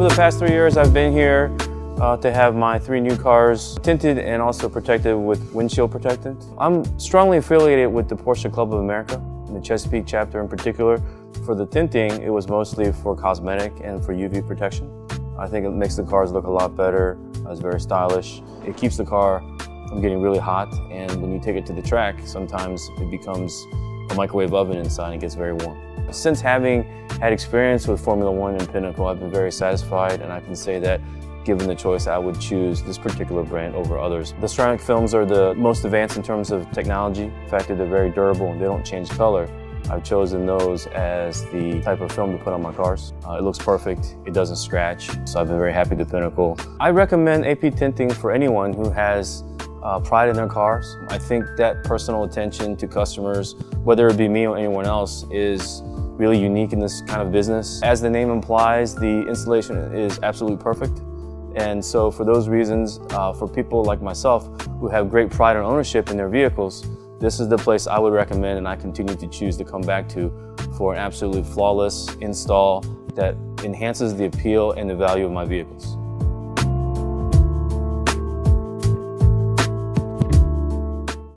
Over the past 3 years, I've been here to have my 3 new cars tinted and also protected with windshield protectant. I'm strongly affiliated with the Porsche Club of America, the Chesapeake chapter in particular. For the tinting, it was mostly for cosmetic and for UV protection. I think it makes the cars look a lot better. It's very stylish. It keeps the car from getting really hot, and when you take it to the track, sometimes it becomes a microwave oven inside and it gets very warm. Since having had experience with FormulaOne and Pinnacle, I've been very satisfied, and I can say that given the choice, I would choose this particular brand over others. The ceramic films are the most advanced in terms of technology. The fact that they're very durable and they don't change color. I've chosen those as the type of film to put on my cars. It looks perfect, it doesn't scratch, so I've been very happy with Pinnacle. I recommend AP tinting for anyone who has pride in their cars. I think that personal attention to customers, whether it be me or anyone else, is really unique in this kind of business. As the name implies, the installation is absolutely perfect. And so for those reasons, for people like myself who have great pride and ownership in their vehicles, this is the place I would recommend and I continue to choose to come back to for an absolutely flawless install that enhances the appeal and the value of my vehicles.